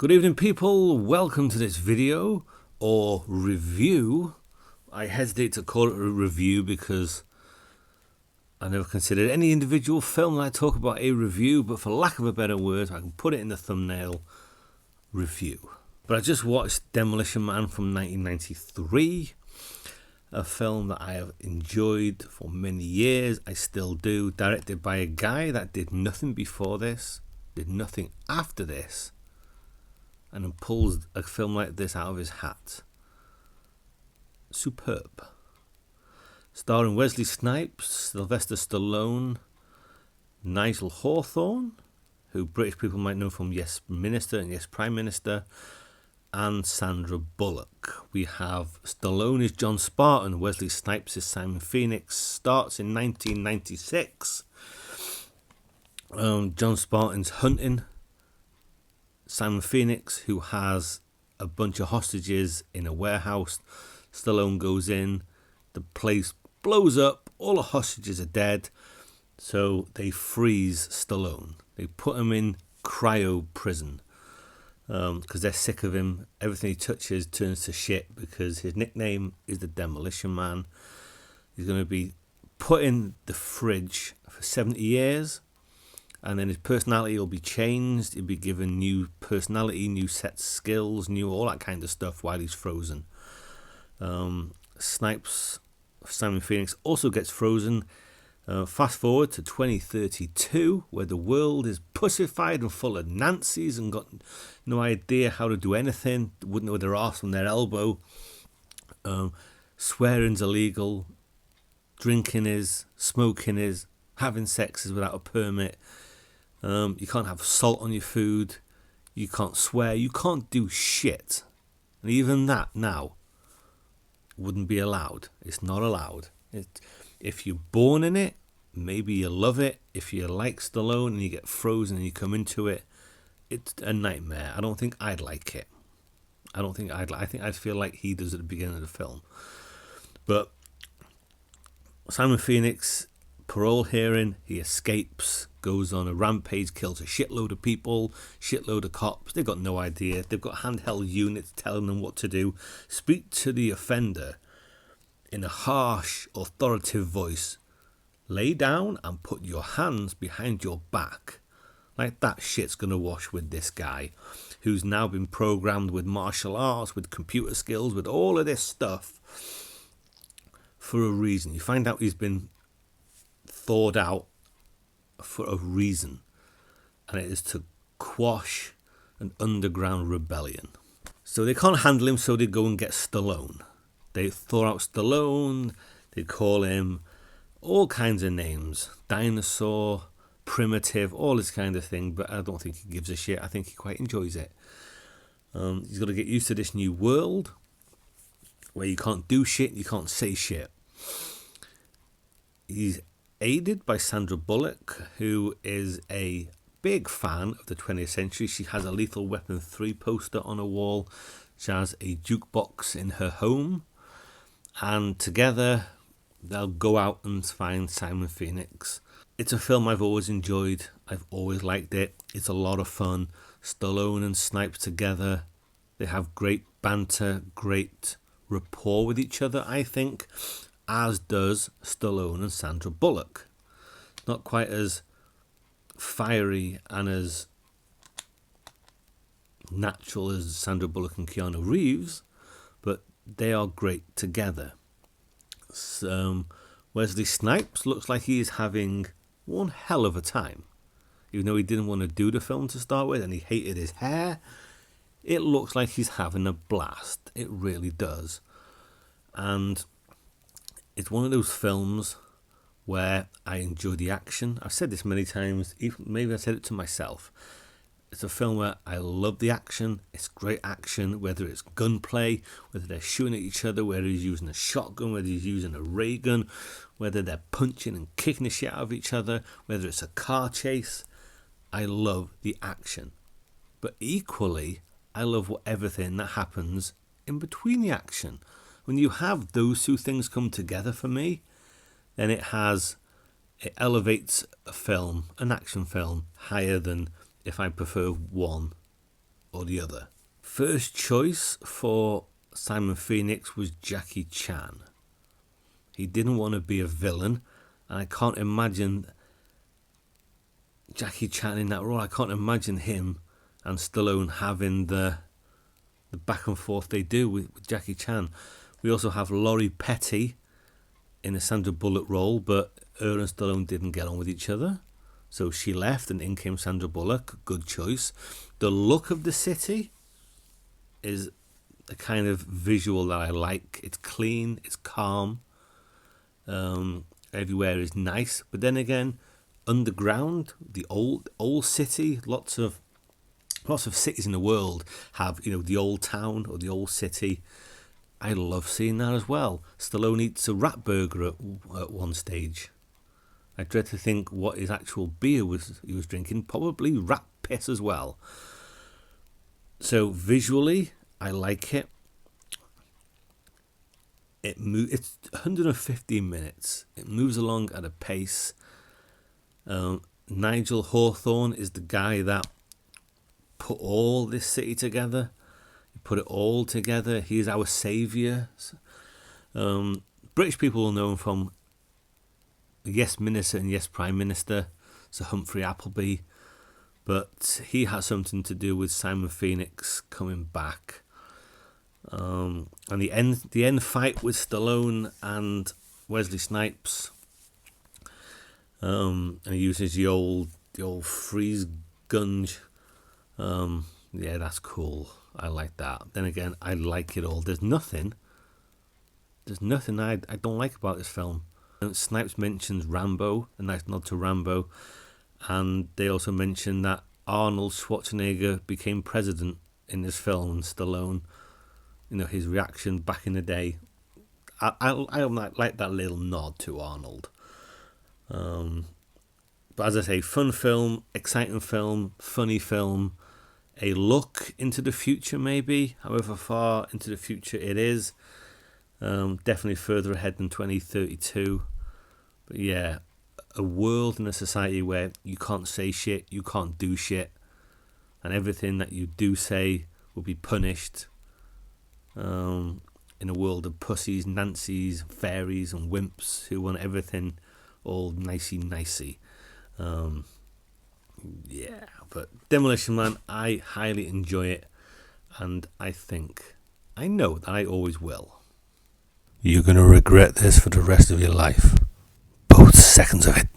Good evening, people. Welcome to this video or review. I hesitate to call it a review because I never considered any individual film that I talk about a review, but for lack of a better word, I can put it in the thumbnail, review. But I just watched Demolition Man from 1993, a film that I have enjoyed for many years. I still do. Directed by a guy that did nothing before this, did nothing after this, and then pulls a film like this out of his hat. Superb. Starring Wesley Snipes, Sylvester Stallone, Nigel Hawthorne, who British people might know from Yes Minister and Yes Prime Minister, and Sandra Bullock. We have Stallone is John Spartan, Wesley Snipes is Simon Phoenix. Starts in 1996. John Spartan's hunting Simon Phoenix, who has a bunch of hostages in a warehouse. Stallone goes in, the place blows up, all the hostages are dead, so they freeze Stallone. They put him in cryo prison because they're sick of him. Everything he touches turns to shit because his nickname is the Demolition Man. He's going to be put in the fridge for 70 years. And then his personality will be changed. He'll be given new personality, new set skills, new all that kind of stuff while he's frozen. Snipes, Simon Phoenix, also gets frozen. Fast forward to 2032, where the world is pussified and full of Nancy's and got no idea how to do anything. Wouldn't know their arse from their elbow. Swearing's illegal. Drinking is. Smoking is. Having sex is without a permit. You can't have salt on your food. You can't swear. You can't do shit. And even that now wouldn't be allowed. It's not allowed. If you're born in it, maybe you love it. If you like Stallone and you get frozen and you come into it, it's a nightmare. I don't think I'd like it. I think I'd feel like he does at the beginning of the film. But Simon Phoenix, parole hearing, he escapes, goes on a rampage, kills a shitload of people, shitload of cops. They've got no idea. They've got handheld units telling them what to do. Speak to the offender in a harsh, authoritative voice. Lay down and put your hands behind your back. Like that shit's going to wash with this guy who's now been programmed with martial arts, with computer skills, with all of this stuff for a reason. You find out he's been thawed out for a reason, and it is to quash an underground rebellion. So they can't handle him, so they go and get Stallone. They thaw out Stallone. They call him all kinds of names: dinosaur, primitive, all this kind of thing, but I don't think he gives a shit. I think he quite enjoys it. He's got to get used to this new world where you can't do shit, you can't say shit. He's aided by Sandra Bullock, who is a big fan of the 20th century. She has a Lethal Weapon 3 poster on a wall. She has a jukebox in her home. And together, they'll go out and find Simon Phoenix. It's a film I've always enjoyed. I've always liked it. It's a lot of fun. Stallone and Snipes together. They have great banter, great rapport with each other, I think, as does Stallone and Sandra Bullock. Not quite as fiery and as natural as Sandra Bullock and Keanu Reeves, but they are great together. So, Wesley Snipes looks like he is having one hell of a time. Even though he didn't want to do the film to start with and he hated his hair, it looks like he's having a blast. It really does. And it's one of those films where I enjoy the action. I've said this many times, even maybe I said it to myself. It's a film where I love the action. It's great action, whether it's gunplay, whether they're shooting at each other, whether he's using a shotgun, whether he's using a ray gun, whether they're punching and kicking the shit out of each other, whether it's a car chase. I love the action. But equally, I love everything that happens in between the action. When you have those two things come together for me, then it elevates a film, an action film, higher than if I prefer one or the other. First choice for Simon Phoenix was Jackie Chan. He didn't want to be a villain, and I can't imagine Jackie Chan in that role. I can't imagine him and Stallone having the back and forth they do with Jackie Chan. We also have Laurie Petty in a Sandra Bullock role, but her and Stallone didn't get on with each other, so she left and in came Sandra Bullock. Good choice. The look of the city is a kind of visual that I like. It's clean, it's calm, everywhere is nice, but then again, underground, the old city, lots of cities in the world have, the old town or the old city. I love seeing that as well. Stallone eats a rat burger at one stage. I dread to think what his actual beer he was drinking. Probably rat piss as well. So visually, I like it. It's 115 minutes. It moves along at a pace. Nigel Hawthorne is the guy that put all this city together. He put it all together. He is our saviour. British people will know him from Yes Minister and Yes Prime Minister, Sir Humphrey Appleby. But he has something to do with Simon Phoenix coming back. And the end fight with Stallone and Wesley Snipes. And he uses the old freeze gunge. Yeah, that's cool. I like that. Then again, I like it all. There's nothing I don't like about this film. Snipes mentions Rambo, a nice nod to Rambo, and they also mention that Arnold Schwarzenegger became president in this film, and Stallone, his reaction back in the day. I like that little nod to Arnold. But as I say, fun film, exciting film, funny film, a look into the future maybe, however far into the future it is. Definitely further ahead than 2032. But yeah, a world and a society where you can't say shit, you can't do shit, and everything that you do say will be punished. In a world of pussies, Nancys, fairies and wimps who want everything all nicey. Yeah, but Demolition Man, I highly enjoy it, and I know that I always will. You're going to regret this for the rest of your life. Both seconds of it.